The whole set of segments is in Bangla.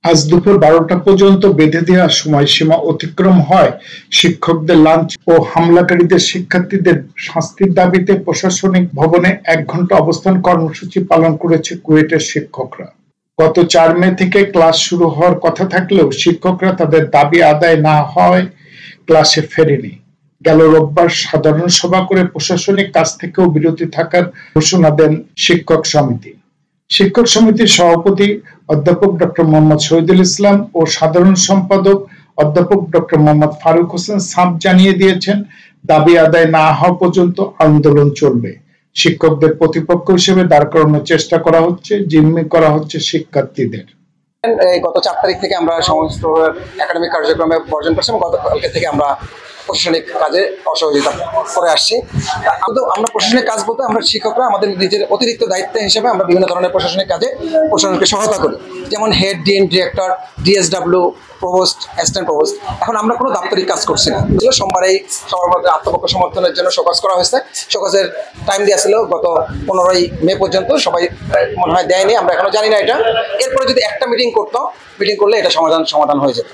আজ দুপুর 12টা পর্যন্ত বেঁধে দেওয়া সময়সীমা অতিক্রম হয় শিক্ষকদের লাঞ্চ ও হামলাকারীদের শিক্ষার্থীদের শাস্তির দাবিতে প্রশাসনিক ভবনে 1 ঘন্টা অবস্থান কর্মসূচি পালন করেছে কুয়েটের শিক্ষকরা। গত 4 মে থেকে ক্লাস শুরু হওয়ার কথা থাকলেও শিক্ষকরা তাদের দাবি আদায় না হওয়ায় ক্লাসে ফেরেনি। গেল রোববার সাধারণ সভা করে প্রশাসনিক কাজ থেকেও বিরতি থাকার ঘোষণা দেন শিক্ষক সমিতি। শিক্ষক সমিতির সভাপতি অধ্যাপক ডক্টর মোহাম্মদ শহীদুল ইসলাম ও সাধারণ সম্পাদক অধ্যাপক ডক্টর মোহাম্মদ ফারুক হোসেন সাব জানিয়ে দিয়েছেন, দাবি আদায় না হওয়া পর্যন্ত আন্দোলন চলবে। শিক্ষকদের প্রতিপক্ষ হিসেবে দাঁড় করানোর চেষ্টা করা হচ্ছে, জিম্মি করা হচ্ছে শিক্ষার্থীদের। গত 4 তারিখ থেকে আমরা সমস্ত একাডেমিক কার্যক্রমে বর্জন করছি এবং গতকালকে থেকে আমরা প্রশাসনিক কাজে অসহযোগিতা করে আসছি। আমরা প্রশাসনিক কাজ বলতে আমরা শিক্ষকরা আমাদের নিজের অতিরিক্ত দায়িত্ব হিসেবে আমরা বিভিন্ন ধরনের প্রশাসনিক কাজে প্রশাসনকে সহায়তা করি, যেমন head, dean, director, DSW, provost, assistant provost. এখন আমরা কোনো দাপ্তরিক কাজ করছি না। সোমবারেই সবার মধ্যে আত্মপক্ষ সমর্থনের জন্য শোকজ করা হয়েছে। শোকজের টাইম দেওয়া ছিল গত 15ই মে পর্যন্ত, সবাই মনে হয় দেয়নি, আমরা এখনো জানি না এটা। এরপরে যদি একটা মিটিং করলে এটা সমাধান হয়ে যেত।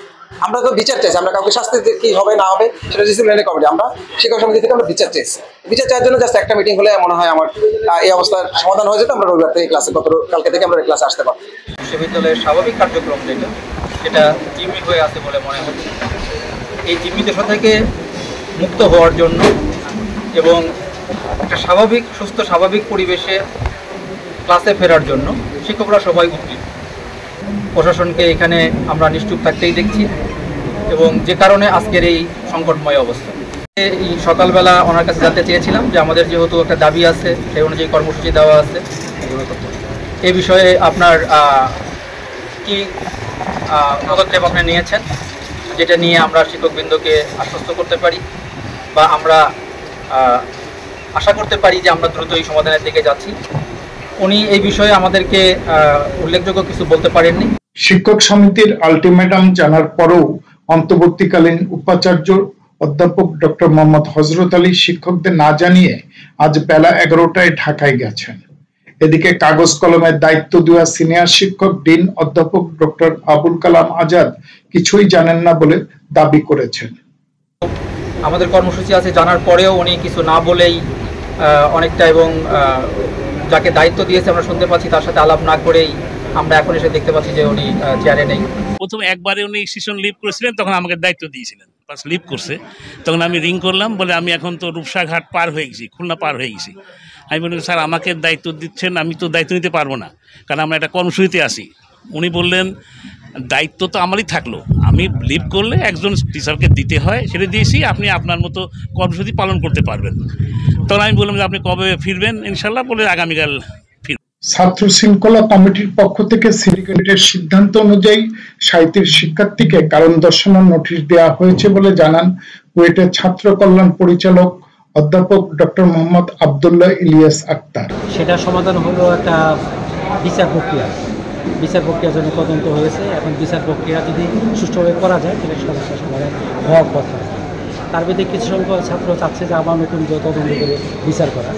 আমরা তো বিচার চাইছি, আমরা কাউকে শাস্তি কি হবে না হবে সেটা ডিসিপ্লিনারি কমিটি, আমরা শিক্ষক সমিতি থেকে আমরা বিচার চাইছি। বিচার চাওয়ার জন্য জাস্ট একটা মিটিং হলে মনে হয় আমার এই অবস্থার সমাধান হয়ে যেত। আমরা রবিবার থেকে ক্লাসে কালকে থেকে আমরা ক্লাসে আসতে পারবো। বিশ্ববিদ্যালয়ের স্বাভাবিক কার্যক্রম যেটা জিম্মি হয়ে আছে বলে মনে হচ্ছে, এই জিম্মিদশা থেকে মুক্ত হওয়ার জন্য এবং একটা সুস্থ স্বাভাবিক পরিবেশে ক্লাসে ফেরার জন্য শিক্ষকরা সবাই উদ্গ্রীব। প্রশাসনকে এখানে আমরা নিশ্চুপ থাকতেই দেখছি এবং যে কারণে আজকের এই সংকটময় অবস্থা। এই সকালবেলা ওনার কাছে জানতে চেয়েছিলাম যে আমাদের যেহেতু একটা দাবি আছে, সেই অনুযায়ী কর্মসূচি দেওয়া আছে, এই বিষয়ে আপনার কি পদক্ষেপ আপনি নিয়েছেন, যেটা নিয়ে আমরা শিক্ষকবৃন্দকে আশ্বস্ত করতে পারি বা আমরা আশা করতে পারি যে আমরা দ্রুত এই সমাধানের দিকে যাচ্ছি। উনি এই বিষয়ে আমাদেরকে উল্লেখযোগ্য কিছু বলতে পারেননি। শিক্ষক সমিতির আলটিমেটাম জানার পরেও অন্তর্বর্তীকালীন উপাচার্য অধ্যাপক ডক্টর মোহাম্মদ হযরত আলী শিক্ষকদের না জানিয়ে আজ বেলা 11টায় ঢাকায় গেছেন। এদিকে কাগজ কলমের দায়িত্ব দেওয়া সিনিয়র শিক্ষক ডিন অধ্যাপক ডক্টর আবুল কালাম আজাদ কিছুই জানেন না বলে দাবি করেছেন। আমাদের কর্মসূচি আছে জানার পরেও উনি কিছু না বলেই অনেকটা, এবং যাকে দায়িত্ব দিয়েছে আমরা শুনতে পাচ্ছি তার সাথে আলাপ না করেই আমরা এখন এসে দেখতে পাচ্ছি যে উনি চেয়ারে নেই। প্রথম একবারে উনি সেশন লিভ করেছিলেন, তখন আমাকে দায়িত্ব দিয়েছিলেন, বাস লিভ করছে। তখন আমি রিং করলাম, বলে আমি এখন তো রূপসাঘাট পার হয়ে গেছি, খুলনা পার হয়ে গেছি। আমি বলি, স্যার আমাকে দায়িত্ব দিচ্ছেন, আমি তো দায়িত্ব নিতে পারবো না, কারণ আমরা একটা কর্মসূচিতে আসি। উনি বললেন, দায়িত্ব তো আমারই থাকলো, আমি লিভ করলে একজন টিচারকে দিতে হয়, সেটা দিয়েছি, আপনি আপনার মতো কর্মসূচি পালন করতে পারবেন। তখন আমি বললাম যে আপনি কবে ফিরবেন? ইনশাল্লাহ বলে আগামীকাল। ছাত্র শৃঙ্খলা কমিটির পক্ষ থেকে সিন্ডিকেটের সিদ্ধান্ত অনুযায়ী 37 শিক্ষার্থীকে কারণ দর্শানোর নোটিশ দেওয়া হয়েছে বলে জানান কুয়েটের ছাত্র কল্যাণ পরিচালক অধ্যাপক ডক্টর মোহাম্মদ আব্দুল্লাহ ইলিয়াস আক্তার। সেটা সমাধান হলো একটা বিচার প্রক্রিয়ার জন্য তদন্ত হয়েছে। এখন বিচার প্রক্রিয়া যদি সুষ্ঠুভাবে করা যায় তাহলে সমস্যা সমাধান হওয়ার কথা। তার মধ্যে কিছু সংখ্যক ছাত্র চাচ্ছে যে আবার নতুন তদন্ত করে বিচার করা,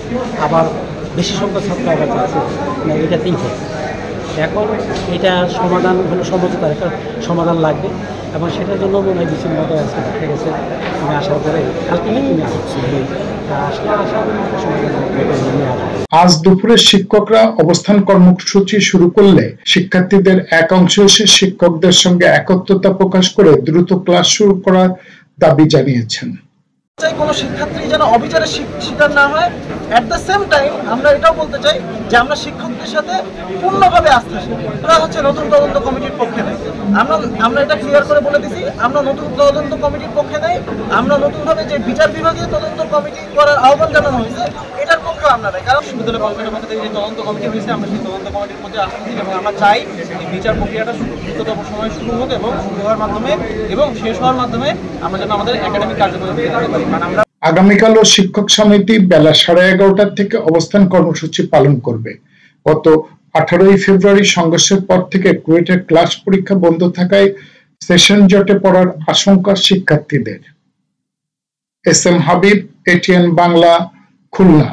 আবার বেশি সংখ্যক ছাত্র আবার চাচ্ছে না এটা ঠিক হয়। এখন এটা সমাধান হলো সমঝোতার একটা সমাধান লাগবে এবং সেটার জন্য মনে হয় ডিসেম্বরে আজকে দেখা গেছে আমি আসার পরে আজ দুপুরে শিক্ষকরা অবস্থান কর্মসূচি শুরু করলে শিক্ষার্থীদের এক অংশ এসে শিক্ষকদের সঙ্গে একত্রতা প্রকাশ করে দ্রুত ক্লাস শুরু করার দাবি জানিয়েছেন। চাই কোনো শিক্ষার্থী যেন অবিচারের শিকার না হয়। অ্যাট দ্য সেম টাইম আমরা এটাও বলতে চাই যে আমরা শিক্ষকদের সাথে পূর্ণভাবে আস্থাশীল। ওরা হচ্ছে নতুন তদন্ত কমিটির পক্ষে নেই। আমরা এটা ক্লিয়ার করে বলে দিছি, আমরা নতুন তদন্ত কমিটির পক্ষে নেই। আমরা নতুনভাবে যে বিচার বিভাগীয় তদন্ত কমিটি করার আহ্বান জানানো হয়েছে এটার পক্ষেও আমরা নেই। কারণ বিশ্ববিদ্যালয় কর্মকর্তার পক্ষ থেকে যে তদন্ত কমিটি হয়েছে আমরা সেই তদন্ত কমিটির প্রতি আস্থাশীল এবং আমরা চাই এই বিচার প্রক্রিয়াটা দ্রুততম সময় শুরু হোক এবং শুরু হওয়ার মাধ্যমে এবং শেষ হওয়ার মাধ্যমে আমরা যেন আমাদের একাডেমিক কার্যক্রম করতে পারি। আগামীকালও শিক্ষক সমিতি বেলা 11:30 থেকে অবস্থান কর্মসূচি পালন করবে। গত 18ই ফেব্রুয়ারি সংঘর্ষের পর থেকে কুয়েটের ক্লাস পরীক্ষা বন্ধ থাকায় সেশন জটে পড়ার আশঙ্কা শিক্ষার্থীদের। S M Habib, ATN Bangla, Khulna.